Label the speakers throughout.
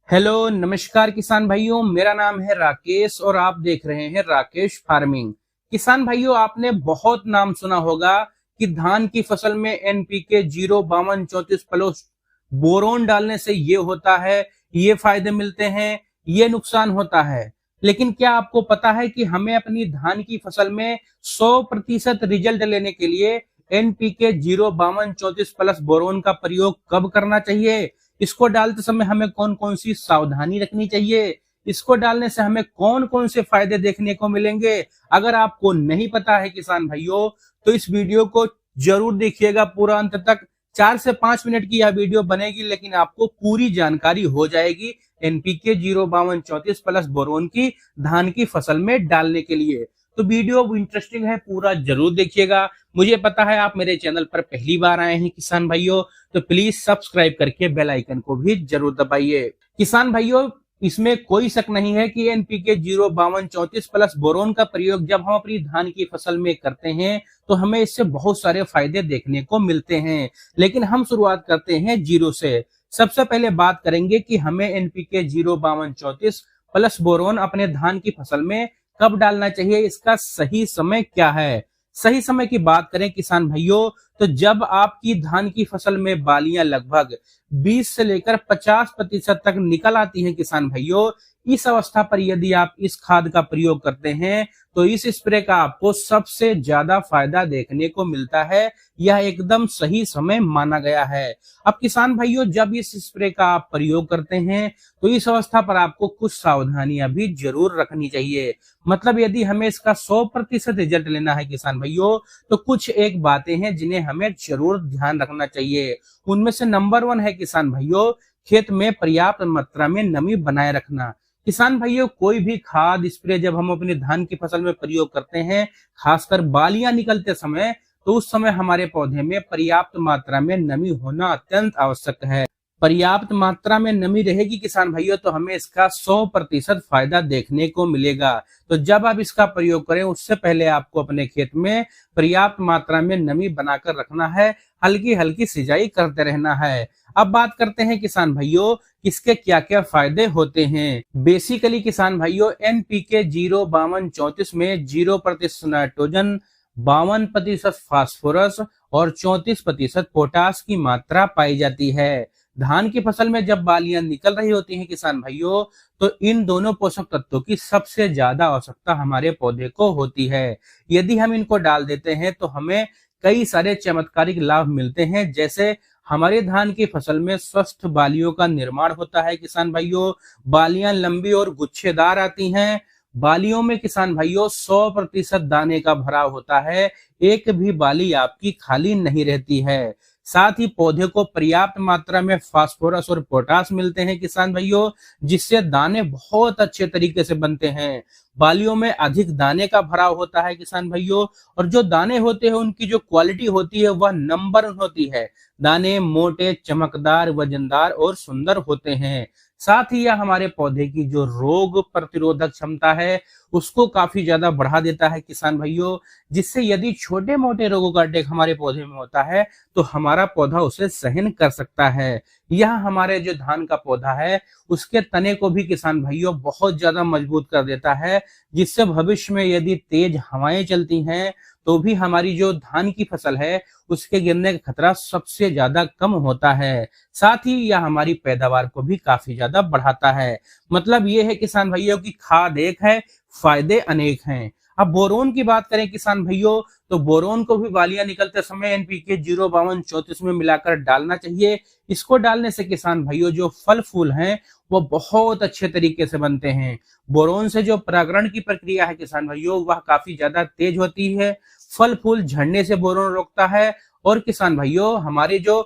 Speaker 1: Hello नमस्कार किसान भाइयों, मेरा नाम है राकेश और आप देख रहे हैं राकेश फार्मिंग। किसान भाइयों, आपने बहुत नाम सुना होगा कि धान की फसल में एनपीके 05234 बोरोन डालने से ये होता है, ये फायदे मिलते हैं, ये नुकसान होता है। लेकिन क्या आपको पता है कि हमें अपनी धान की फसल में 100% रिजल्ट लेने के लिए एनपीके 05234 बोरोन का प्रयोग कब करना चाहिए? इसको डालते समय हमें कौन कौन सी सावधानी रखनी चाहिए? इसको डालने से हमें कौन कौन से फायदे देखने को मिलेंगे? अगर आपको नहीं पता है किसान भाइयों, तो इस वीडियो को जरूर देखिएगा पूरा अंत तक। 4 से 5 मिनट की यह वीडियो बनेगी, लेकिन आपको पूरी जानकारी हो जाएगी एनपीके 05234 बोरोन की धान की फसल में डालने के लिए। तो वीडियो इंटरेस्टिंग है, पूरा जरूर देखिएगा। मुझे पता है आप मेरे चैनल पर पहली बार आए हैं किसान भाइयों, तो प्लीज सब्सक्राइब करके बेल आइकन को भी जरूर दबाइए। किसान भाइयों, इसमें कोई शक नहीं है कि एनपीके 05234 बोरोन का प्रयोग जब हम अपनी धान की फसल में करते हैं तो हमें इससे बहुत सारे फायदे देखने को मिलते हैं। लेकिन हम शुरुआत करते हैं जीरो से। सबसे पहले बात करेंगे कि हमें एनपीके 05234 बोरोन अपने धान की फसल में कब डालना चाहिए, इसका सही समय क्या है। सही समय की बात करें किसान भाइयों, तो जब आपकी धान की फसल में बालियां लगभग 20 से लेकर 50% तक निकल आती हैं किसान भाइयों, इस अवस्था पर यदि आप इस खाद का प्रयोग करते हैं तो इस स्प्रे का आपको सबसे ज्यादा फायदा देखने को मिलता है। यह एकदम सही समय माना गया है। अब किसान भाइयों, जब इस स्प्रे का आप प्रयोग करते हैं तो इस अवस्था पर आपको कुछ सावधानियां भी जरूर रखनी चाहिए। मतलब यदि हमें इसका 100% रिजल्ट लेना है किसान भाइयों, तो कुछ एक बातें हैं जिन्हें हमें जरूर ध्यान रखना चाहिए। उनमें से नंबर 1 है किसान भाइयों, खेत में पर्याप्त मात्रा में नमी बनाए रखना। किसान भाइयों, कोई भी खाद स्प्रे जब हम अपने धान की फसल में प्रयोग करते हैं, खासकर बालियां निकलते समय, तो उस समय हमारे पौधे में पर्याप्त मात्रा में नमी होना अत्यंत आवश्यक है। पर्याप्त मात्रा में नमी रहेगी किसान भाइयों, तो हमें इसका 100% फायदा देखने को मिलेगा। तो जब आप इसका प्रयोग करें उससे पहले आपको अपने खेत में पर्याप्त मात्रा में नमी बनाकर रखना है, हल्की हल्की सिंचाई करते रहना है। अब बात करते हैं किसान भाइयों, इसके क्या क्या फायदे होते हैं। बेसिकली किसान भाइयों, एनपीके 05234 में 0% नाइट्रोजन, 52% फास्फोरस और 34% पोटास की मात्रा पाई जाती है। धान की फसल में जब बालियां निकल रही होती हैं किसान भाइयों, तो इन दोनों पोषक तत्वों की सबसे ज्यादा आवश्यकता हमारे पौधे को होती है। यदि हम इनको डाल देते हैं तो हमें कई सारे चमत्कारिक लाभ मिलते हैं। जैसे हमारे धान की फसल में स्वस्थ बालियों का निर्माण होता है किसान भाइयों, बालियां लंबी और गुच्छेदार आती हैं। बालियों में किसान भाइयों 100% दाने का भराव होता है, एक भी बाली आपकी खाली नहीं रहती है। साथ ही पौधे को पर्याप्त मात्रा में फास्फोरस और पोटास मिलते हैं किसान भाइयों, जिससे दाने बहुत अच्छे तरीके से बनते हैं। बालियों में अधिक दाने का भराव होता है किसान भाइयों, और जो दाने होते हैं उनकी जो क्वालिटी होती है वह नंबर होती है। दाने मोटे, चमकदार, वजनदार और सुंदर होते हैं। साथ ही यह हमारे पौधे की जो रोग प्रतिरोधक क्षमता है उसको काफी ज्यादा बढ़ा देता है किसान भाइयों, जिससे यदि छोटे मोटे रोगों का अटैक हमारे पौधे में होता है तो हमारा पौधा उसे सहन कर सकता है। यह हमारे जो धान का पौधा है उसके तने को भी किसान भाइयों बहुत ज्यादा मजबूत कर देता है, जिससे भविष्य में यदि तेज हवाएं चलती हैं तो भी हमारी जो धान की फसल है उसके गिरने का खतरा सबसे ज्यादा कम होता है। साथ ही यह हमारी पैदावार को भी काफी ज्यादा बढ़ाता है। मतलब ये है किसान भाइयों की खाद एक है, फायदे अनेक हैं। अब बोरोन की बात करें किसान भाइयों, तो बोरोन को भी बालियां निकलते समय एनपीके 05234 में मिलाकर डालना चाहिए। इसको डालने से किसान भाइयों जो फल फूल हैं वो बहुत अच्छे तरीके से बनते हैं। बोरोन से जो परागण की प्रक्रिया है किसान भाइयों वह काफी ज्यादा तेज होती है। फल फूल झड़ने से बोरोन रोकता है, और किसान भाइयों हमारे जो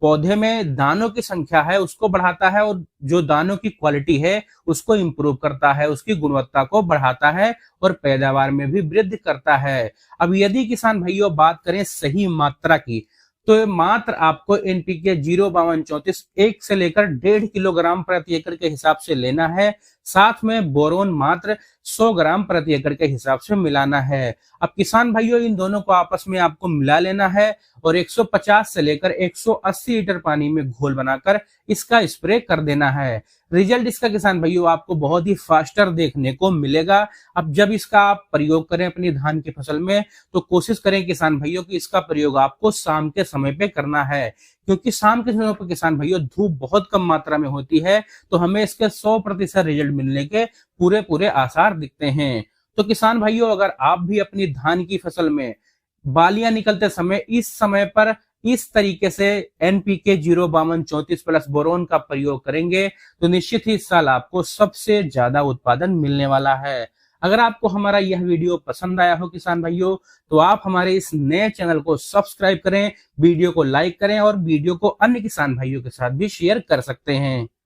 Speaker 1: पौधे में दानों की संख्या है उसको बढ़ाता है, और जो दानों की क्वालिटी है उसको इंप्रूव करता है, उसकी गुणवत्ता को बढ़ाता है और पैदावार में भी वृद्धि करता है। अब यदि किसान भाइयों बात करें सही मात्रा की, तो मात्र आपको एनपीके 05234 1 से लेकर 1.5 किलोग्राम प्रति एकड़ के हिसाब से लेना है। साथ में बोरोन मात्र 100 ग्राम प्रति एकड़ के हिसाब से मिलाना है। अब किसान भाइयों इन दोनों को आपस में आपको मिला लेना है और 150 से लेकर 180 लीटर पानी में घोल बनाकर इसका स्प्रे कर देना है। रिजल्ट इसका किसान भाइयों आपको बहुत ही फास्टर देखने को मिलेगा। अब जब इसका आप प्रयोग करें अपनी धान की फसल में तो कोशिश करें किसान भाइयों कि इसका प्रयोग आपको शाम के समय पे करना है, क्योंकि शाम के समय पर किसान भाइयों धूप बहुत कम मात्रा में होती है, तो हमें इसके 100% रिजल्ट मिलने के पूरे आसार दिखते हैं। तो किसान भाइयों अगर आप भी अपनी धान की फसल में बालियां निकलते समय इस समय पर इस तरीके से एनपीके 05234 प्लस बोरोन का प्रयोग करेंगे तो निश्चित ही इस साल आपको सबसे ज्यादा उत्पादन मिलने वाला है। अगर आपको हमारा यह वीडियो पसंद आया हो किसान भाइयों तो आप हमारे इस नए चैनल को सब्सक्राइब करें, वीडियो को लाइक करें और वीडियो को अन्य किसान भाइयों के साथ भी शेयर कर सकते हैं।